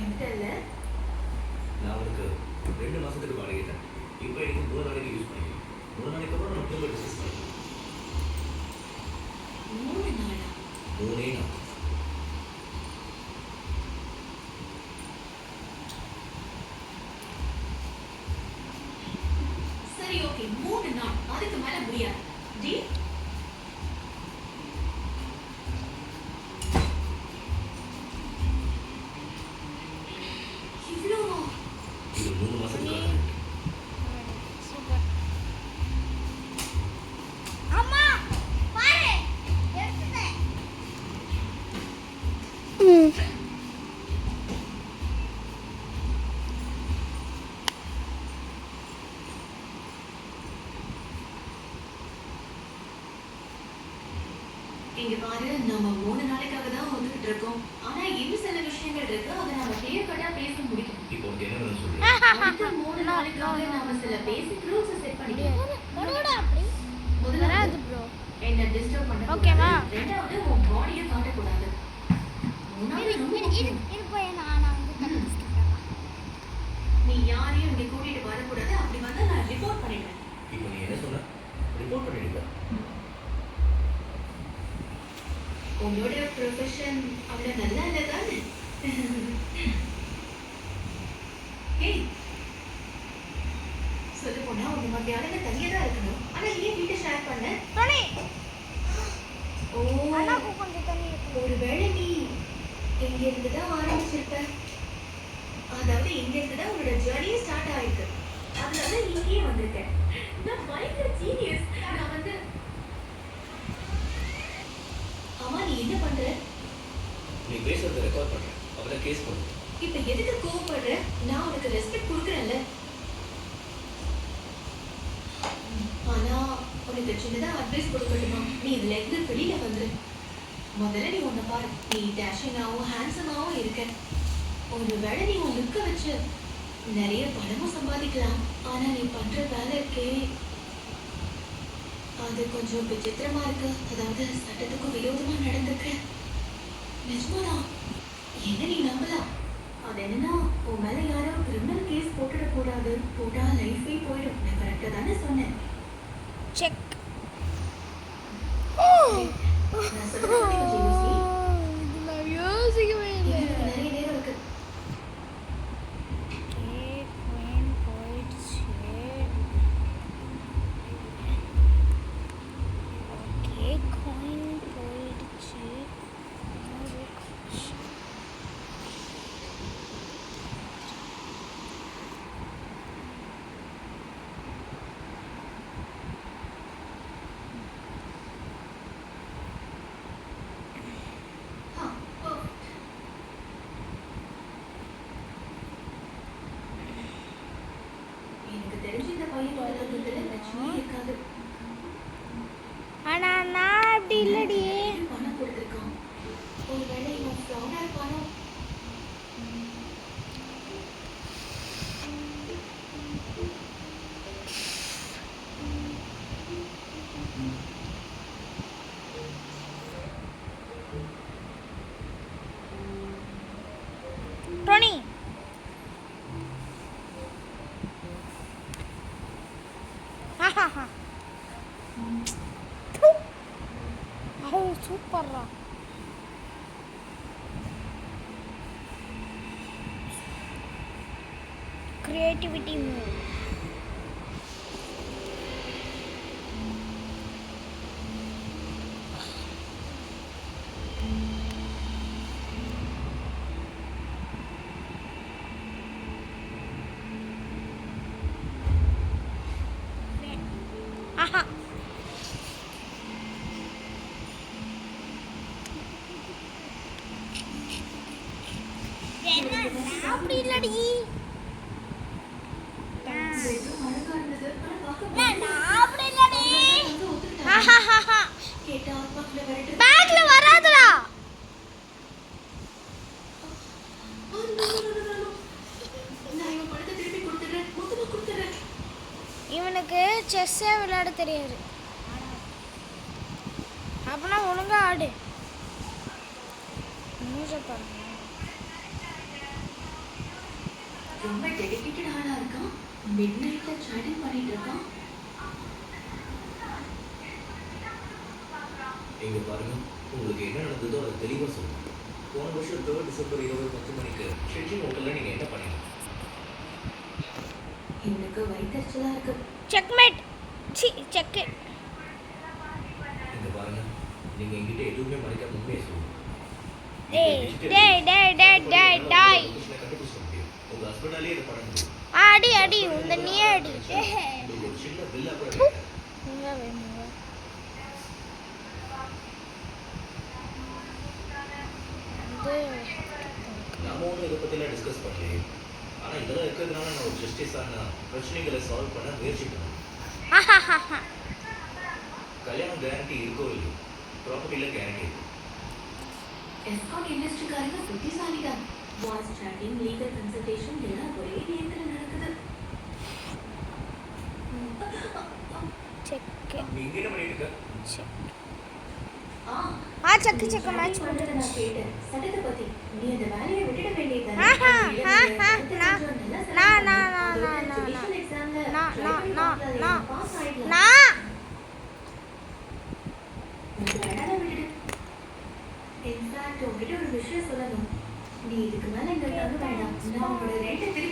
பயந்துட்டல்ல. நான் உனக்கு 2 மாசத்துக்கு வாடகை தரேன். இப்போ எனக்கு 3 நாளைக்கு யூஸ் பண்ணிக்கலாம். 3 நாளைக்கு அப்புறம் நம்ம திரும்ப டிஸ்கஸ் பண்ணிக்கலாம். 3 நாளா? 3 நாள். சரி, ஓகே, 3 நாள். அதுக்கு மேல முடியாது. டீல்? இவ்வளவா? இது 3 மாசத்துக்கு சூப்பர். அம்மா பாரு எடுத்துட்டேன். இங்க பாரு, நம்ம 3 நாளைக்காக தான் ஒத்துக்கிட்டு இருக்கோம். ஆனா இன்னும் சில விஷயங்கள் இருக்கு. அதை நம்ம clear cut ஆ பேச முடியும். இப்போ உனக்கு என்ன வேணும்னு சொல்லு. அடுத்த 3 நாளைக்காக நாம சில basic rules செட் பண்ணிக்கலாம். போடா அப்படி. முதல்ல வராது ப்ரோ. என்ன டிஸ்டர்ப் பண்ண ஓகேவா? ரெண்டாவது உன் பாடியை காட்டக்கூடாது. மூணாவது ரொம்ப முக்கியம். இது போய் நான் வந்து கண்டுபிடிச்சிட்டேன். நீ யாரையும் இங்க கூட்டிட்டு வரக்கூடாது. அப்படி வந்தா நான் ரிப்போர்ட் பண்ணிடுவேன். இப்போ நீ என்ன சொன்ன? ரிப்போர்ட் பண்ணிடுங்க. உங்களோட ப்ரொஃபஷன் அவ்வளோ நல்லா இல்லை தானே? ஏய், சொல்ல போனா உங்க மத்தியானங்க தனியாக தான் இருக்கணும். ஆனா ஏன் வீட்டை ஷேர் பண்ண? டோனி ஓ, அண்ணாக்கு கொஞ்சம் தண்ணி இருக்கு. ஒருவேளை நீ இங்க இருந்து தான் ஆரம்பிச்சிருப்ப. அதாவது இங்க இருந்து தான் உன்னோட ஜர்னியே ஸ்டார்ட் ஆயிருக்கு. அதனால இங்கேயே வந்திருக்கேன். நான் பயங்கர ஜீனியஸ். நான் வந்து அம்மா, நீ என்ன பண்ற? நீ பேசுறத ரெக்கார்ட் பண்றேன். அப்புறம் கேஸ் போடு. இப்ப எதுக்கு கோவப்படுற? நான் உனக்கு ரெஸ்பெக்ட் கொடுக்குறேன்ல. ஆனா உனக்கு சின்னதா அட்வைஸ் கொடுக்கணுமா? நீ இதுல இருந்து வெளியில வந்துரு. முதல்ல நீ உன்னை பாரு. நீ டேஷிங்காவும் ஹேண்ட்ஸமாவும் இருக்க. ஒருவேளை நீ உன் லுக்க வச்சு நிறைய பணமும் சம்பாதிக்கலாம். ஆனா நீ பண்ற வேலை இருக்கே, அது கொஞ்சம் விசித்திரமா இருக்கு. அதாவது சட்டத்துக்கு விரோதமா நடந்துக்க. நிஜமாதான். என்ன நீ நம்பலாம். அது என்னன்னா, உன் மேல யாரோ கிரிமினல் கேஸ் போட்டுடக்கூடாது. போட்டா லைஃபே போயிடும். நான் கரெக்டா தானே சொன்னேன்? செக். நான் சொல்றது கொஞ்சம் யோசி. நான் யோசிக்கவே இல்லை. எனக்கு நிறைய நேரம் இருக்கு. குயின் போயிடுச்சு. ஓகே, குயின் போயிடுச்சு. எனக்கு தெரிஞ்சு இந்த பையன் வளர்ந்ததுல பிரச்சனையே இருக்காது. ஆனா நான் அப்படி இல்லடி. பணம் கொடுத்துருக்கான். ஒருவேளை இவன் ஃப்ராடா இருப்பானோ? டோனி ஆஹா. ஓ சூப்பர்ரா. Creativity move. ஆஹா. அப்படி இல்லடி. வெறும் அழகா இருந்தது. ஆனா பார்க்க நான் அப்படி இல்லடி. வந்து ஒத்துக்கிட்டான். ஆஹாஹாஹா. கேட்டா பக்கத்துல வரட்டு. பேக்ல வராதுடா. நான் இவன் பணத்தை திருப்பி கொடுத்துடுறேன். மொத்தமா கொடுத்துடுறேன். இவனுக்கு செஸ்ஸே விளையாட தெரியாது. அப்பனா ஒழுங்கா ஆடு. நியூஸை பாருங்க. ரொம்ப டெடிகேட்டட் ஆளா இருக்கான். மிட் நைட்ல சாட்டிங் பண்ணிட்டு இருக்கான். இங்க பாருங்க, உங்களுக்கு என்ன நடந்ததோ அதை தெளிவா சொல்லுங்க. போன வருஷம் 3 டிசம்பர் இரவு 10 மணிக்கு ஷெட்ஜின் ஹோட்டல்ல நீங்க என்ன பண்ணீங்க? எனக்கு வயித்தெரிச்சலா இருக்கு. செக்மேட். C check. இங்க பாருங்க, நீங்க என்கிட்ட எதுவுமே மறைக்காம உண்மையை சொல்லுங்க. டேய் டேய் டேய் டேய் டேய் டாய். கண்டுபிடிச்ச முடியும். உங்க ஹஸ்பண்டாலே இதை பண்ண முடியும். அடி அடி இந்த நீ அடி. உங்களுக்கு ஒரு சின்ன பில்லா கூட வேண்டாம். இங்க வேணுங்க. நாம ஒன்றும் இதை பற்றிலாம் டிஸ்கஸ் பண்ணலையே. ஆனால் இதெல்லாம் இருக்கிறதுனால நான் ஒரு ஜஸ்டிஸான பிரச்சனைகளை சால்வ் பண்ண முயற்சி பண்ணேன். கல்யாணம் கேரண்டி இருக்கோ இல்லையோ, ப்ராப்பர்ட்டியில் கேரண்டி இருக்கு. எஸ்கார்ட் இண்டஸ்ட்ரிக்காரங்க புத்திசாலிதான். வாய்ஸ் சாட்டிங், லீகல் கன்சல்டேஷன் எல்லாம் ஒரே நேரத்துல நடக்குது. செக். நீ இங்கே என்ன பண்ணிட்டு இருக்க? செக் செக் மேட்ச் பண்றது நான் கேட்டேன். சட்டத்தை பத்தி நீ அந்த வேலையை விட்டுட வேண்டியதுதானே? நான் இன்ஃபேக்ட் உங்ககிட்ட ஒரு விஷயம் சொல்லணும். நீ இதுக்கு மேல இங்க தங்க வேண்டாம். நான் உன்னோட ரெண்ட் திருப்பி